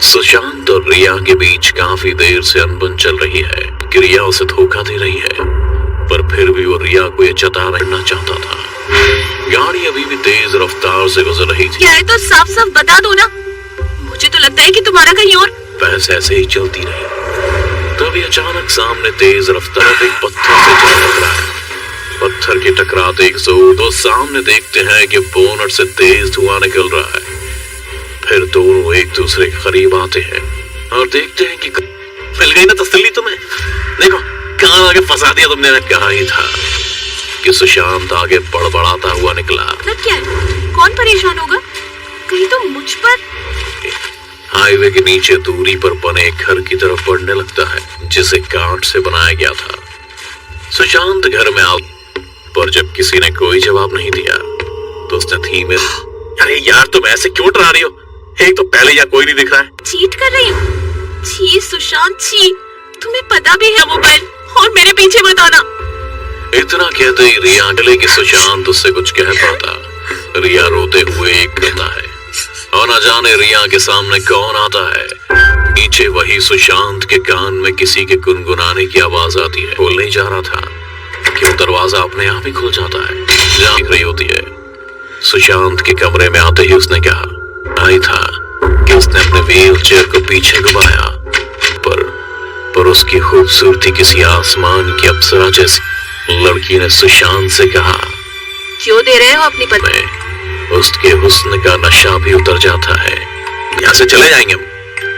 सुशांत और रिया के बीच काफी देर से अनबन चल रही है कि रिया उसे धोखा दे रही है, पर फिर भी वो रिया को ये जता रहना चाहता था। गाड़ी अभी भी तेज रफ्तार से गुजर रही थी। क्या है तो साफ साफ बता दो ना, मुझे तो लगता है कि तुम्हारा कहीं और। बहस ऐसे ही चलती रही, तभी अचानक सामने तेज रफ्तार एक पत्थर से जा टकरा है। पत्थर के टकराते एक दो सामने देखते हैं कि बोनट से तेज धुआं निकल रहा है। फिर दोनों एक दूसरे के करीब आते हैं और देखते हैं कि मिल गई ना तसल्ली तुम्हें। देखो कान आगे फंसा दिया तुमने। मैं कहा ही था कि सुशांत आगे बड़बड़ाता हुआ निकला। मतलब क्या है? कौन परेशान होगा? कहीं तो मुझ पर। हाईवे के नीचे दूरी पर बने एक घर की तरफ बढ़ने लगता है जिसे कांच से बनाया गया था। सुशांत घर में आ, पर जब किसी ने कोई जवाब नहीं दिया तो उसने धीमे, अरे यार तुम ऐसे क्यों डरा रही हो? एक तो पहले यहाँ कोई नहीं दिख रहा है। चीट कर रही हूँ? छी सुशांत छी, तुम्हें पता भी है मोबाइल, और मेरे पीछे मत आना। इतना कहते ही रिया डले कि सुशांत उससे कुछ कह पाता। रिया रोते हुए एक कहता है और न जाने रिया के सामने कौन आता है। नीचे वही सुशांत के कान में किसी के गुनगुनाने की आवाज आती है। खोल नहीं जा रहा था कि वो दरवाजा अपने आप ही खुल जाता है। जहाँ दिख रही होती है। सुशांत के कमरे में आते ही उसने कहा आई था कि उसने अपने व्हील चेयर को पीछे घुमाया, पर उसकी खूबसूरती किसी आसमान की अप्सरा जैसी। लड़की ने सुशांत से कहा क्यों दे रहे हो अपनी पत्नी? उसके हुस्न का नशा भी उतर जाता है। यहाँ से चले जाएंगे हम।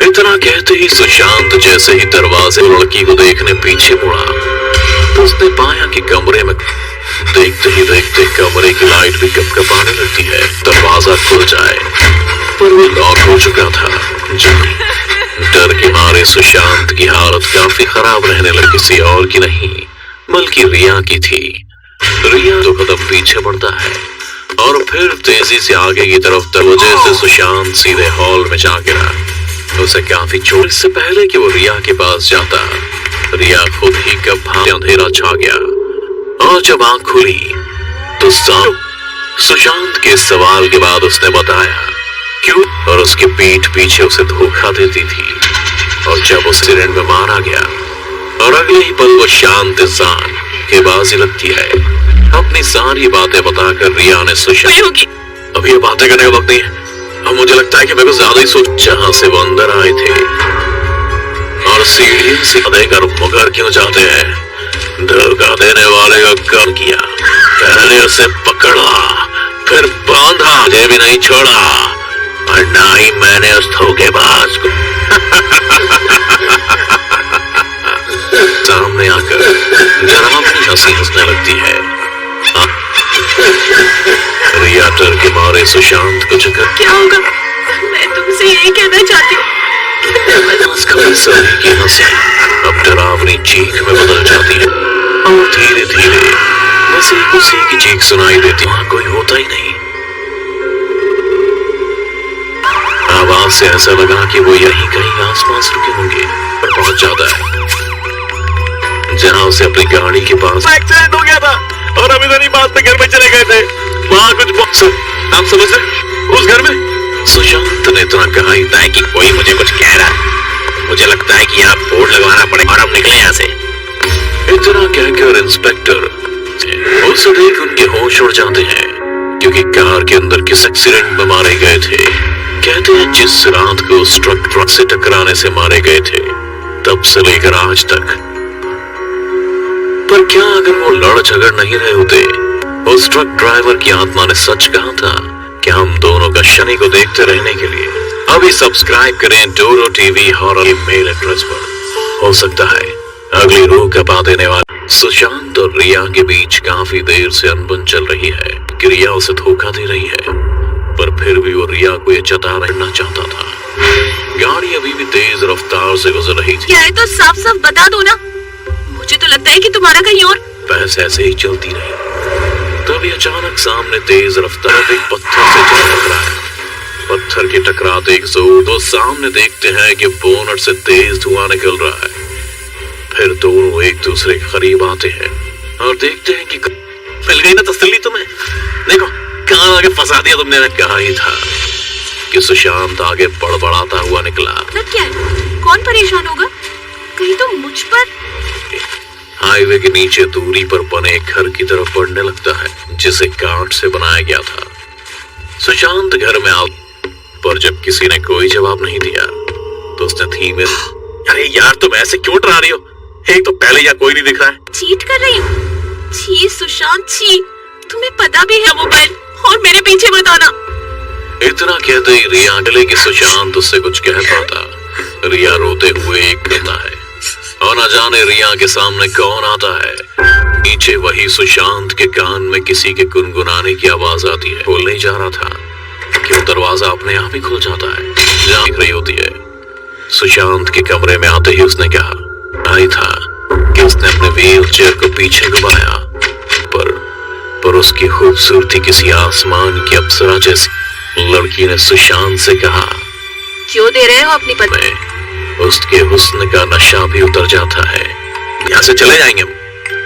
इतना कहते ही सुशांत जैसे ही दरवाजे लड़की को देखने पीछे मुड़ा तो उसने पाया कि कमरे में देखते ही देखते कमरे की लाइट भी कपकपाने लगती है। दरवाजा खुल जाए पर वो लॉक हो चुका था। डर के मारे सुशांत की हालत काफी खराब रहने लगी। किसी और की नहीं बल्कि रिया की थी। रिया दो कदम पीछे बढ़ता है और फिर तेजी से आगे की तरफ दरवाजे से सुशांत सीधे हॉल में जा गिरा। उसे काफी चोट। इससे पहले कि वो रिया के पास जाता रिया खुद ही कब अंधेरा छा गया और जब आंख खुली तो सुशांत के सवाल के बाद उसने बताया क्यों और उसकी पीठ पीछे उसे धोखा देती थी और जब उस एक्सीडेंट में मारा गया और अगले ही पल वो शांत इंसान के बाजी लगती है। अपनी सारी बातें बताकर रिया ने सुशांत अभी ये बातें करने का वक्त नहीं है। अब मुझे लगता है कि मेरे को ज्यादा ही सोच। जहां से वो अंदर आए थे और सीढ़ी से देकर मुकर क्यों जाते हैं। धोखा देने वाले का काम किया। पहले उसे पकड़ा फिर बांधा, मुझे भी नहीं छोड़ा और ना ही मैंने उस धोखेबाज को। सामने आकर जरा भी हंसी हंसने लगती है। रिया डर के मारे सुशांत को झुका। क्या होगा? मैं तुमसे यही कहना चाहती हूँ। की हंसी अब डरावनी चीख में बदल जाती है और धीरे धीरे बस एक उसी की चीख सुनाई देती। वहां कोई होता ही नहीं। आवाज से ऐसा लगा कि वो यहीं कहीं आसपास रुके होंगे पर पहुंच जाता है जहां उसे अपनी गाड़ी के पास एक्सीडेंट हो गया था और हम इधर ही बात में घर में चले गए थे। वहां कुछ बॉक्स आप समझ रहे उस घर में। सुशांत ने इतना कहा ही था कि कोई मुझे कुछ कह रहा है। मुझे लगता है कि यहाँ बोर्ड लगवाना पड़ेगा और हम निकले यहाँ से। इतना कहकर इंस्पेक्टर उसे देख उनके होश उड़ जाते हैं क्योंकि कार के अंदर किस एक्सीडेंट में मारे गए थे। कहते हैं जिस रात को उस ट्रक से टकराने से मारे गए थे तब से लेकर आज तक। पर क्या अगर वो लड़ झगड़ नहीं रहे होते? उस ट्रक ड्राइवर की आत्मा ने सच कहा था कि हम दोनों का शनि को देखते रहने के लिए। अभी सब्सक्राइब करें डोरो टीवी हॉरर मेल एड्रेस पर। हो सकता है अगली रूह कपा देने वाला। सुशांत और रिया के बीच काफी देर से अनबन चल रही है कि रिया उसे धोखा दे रही है, पर फिर भी वो रिया को ये जता रहना चाहता था। गाड़ी अभी भी तेज रफ्तार से गुजर रही थी। क्या है तो साफ साफ बता दो ना, मुझे तो लगता है कि तुम्हारा कहीं और। बहस ऐसे ही चलती रही, तभी अचानक सामने तेज रफ्तार एक पत्थर से जा टकरा है। पत्थर के टकराते एक दो सामने देखते हैं कि बोनट से तेज धुआं निकल रहा है। फिर दोनों एक दूसरे के करीब आते हैं और देखते हैं कि मिल गई ना तसल्ली तुम्हें। देखो कान आगे फंसा दिया तुमने। मैं कहा ही था कि सुशांत आगे बड़बड़ाता हुआ निकला। कौन परेशान होगा? कहीं तो मुझ पर। हाईवे के नीचे दूरी पर बने एक घर की तरफ बढ़ने लगता है जिसे कांच से बनाया गया था। सुशांत घर में आ पर जब किसी ने कोई जवाब नहीं दिया तो उसने धीमे, अरे यार तुम ऐसे क्यों डरा रही हो? एक तो पहले यहाँ कोई नहीं दिख रहा है। चीट कर रही हूँ? छी सुशांत छी, तुम्हें पता भी है मोबाइल, और मेरे पीछे मत आना। इतना कहते ही रिया चले कि सुशांत उससे कुछ कह पाता। रिया रोते हुए एक करता है और न जाने रिया के सामने कौन आता है। नीचे वही सुशांत के कान में किसी के गुनगुनाने की आवाज आती है। खोलने जा रहा था कि वो दरवाजा अपने आप ही खुल जाता है। जहाँ दिख रही होती है। सुशांत के कमरे में आते ही उसने कहा आई था कि उसने अपने व्हील चेयर को पीछे घुमाया पर उसकी खूबसूरती किसी आसमान की अप्सरा जैसी। लड़की ने सुशांत से कहा क्यों दे रहे हो अपनी पत्नी? उसके हुस्न का नशा भी उतर जाता है। यहाँ से चले जाएंगे हम।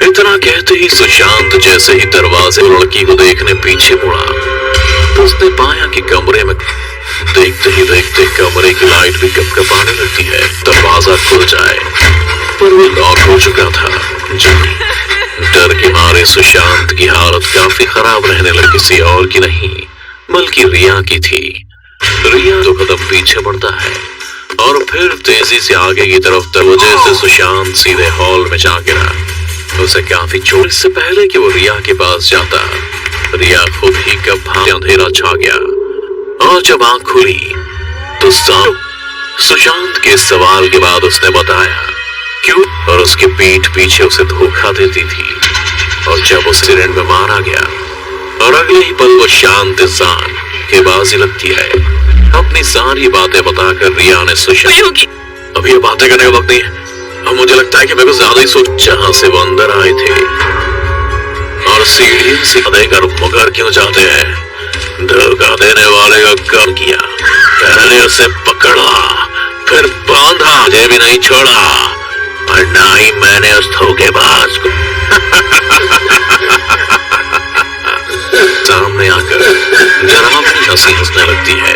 इतना कहते ही सुशांत जैसे ही दरवाजे लड़की को देखने पीछे मुड़ा तो उसने पाया कि कमरे में देखते ही देखते कमरे की लाइट भी कपकपाने लगती है। दरवाजा खुल जाए पर वो लॉक हो चुका था। डर के मारे सुशांत की हालत काफी खराब रहने लगी। किसी और की नहीं बल्कि रिया की थी। रिया तो कदम पीछे बढ़ता है और फिर तेजी से आगे की तरफ दरवाजे से सुशांत सीधे हॉल में जा गिरा। उसे काफी चोट से पहले कि वो रिया के पास जाता रिया खुद ही कब अंधेरा छा गया और जब आंख खुली तो सुशांत के सवाल के बाद उसने बताया क्यों और उसके पीठ पीछे उसे धोखा देती थी और जब उस एक्सीडेंट में मारा गया और अगले ही पल वो शांत इंसान के बाजी लगती है। अपनी सारी बातें बताकर रिया ने सुशांत अभी ये बातें करने का वक्त नहीं है। अब मुझे लगता है कि मेरे को ज्यादा ही सोच। जहां से वो अंदर आए थे और सीढ़ी से देकर मुकर क्यों जाते हैं। धोखा देने वाले का काम किया। पहले उसे पकड़ा फिर बांधा, मुझे भी नहीं छोड़ा और ना ही मैंने उस धोखेबाज को। सामने आकर डरावनी हंसी हंसने लगती है।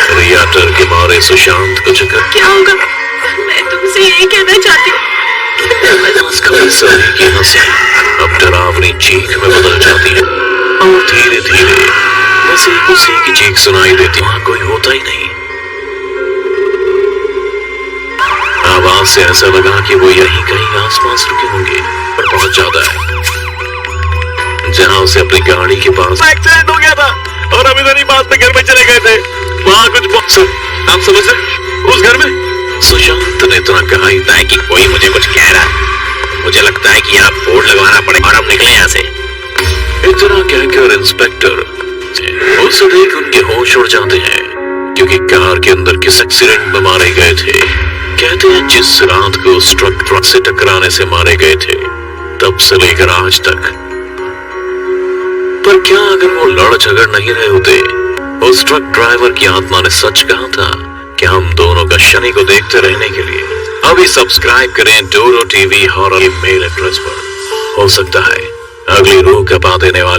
रिया डर के मारे सुशांत को झुका। क्या होगा? मैं तुमसे यही कहना चाहती हूँ। सभी की हंसी अब डरावनी चीख में बदल जाती है और धीरे धीरे बस एक उसी की चीख सुनाई देती। वहां कोई होता ही नहीं। आवाज से ऐसा लगा कि वो यहीं कहीं आसपास रुके होंगे पर पहुंच जाता है जहां उसे अपनी गाड़ी के पास एक्सीडेंट हो गया था और अभी तो नहीं बात में घर में चले गए थे। वहां कुछ बॉक्स आप समझ रहे उस घर में। सुशांत ने इतना कहा ही था कि कोई मुझे कुछ कह रहा है। मुझे लगता है कि यहाँ बोर्ड लगवाना पड़ेगा और अब निकले यहाँ से। इतना कहकर इंस्पेक्टर उसे देख उनके होश उड़ जाते हैं क्योंकि कार के अंदर किस एक्सीडेंट में मारे गए थे। कहते हैं जिस रात को उस ट्रक से टकराने से मारे गए थे तब से लेकर आज तक। पर क्या अगर वो लड़ झगड़ नहीं रहे होते? उस ट्रक ड्राइवर की आत्मा ने सच कहा था कि हम दोनों का शनि को देखते रहने के लिए। अभी सब्सक्राइब करें डोरो टीवी हॉरर मेल एड्रेस पर। हो सकता है अगली रूह कपा देने वाले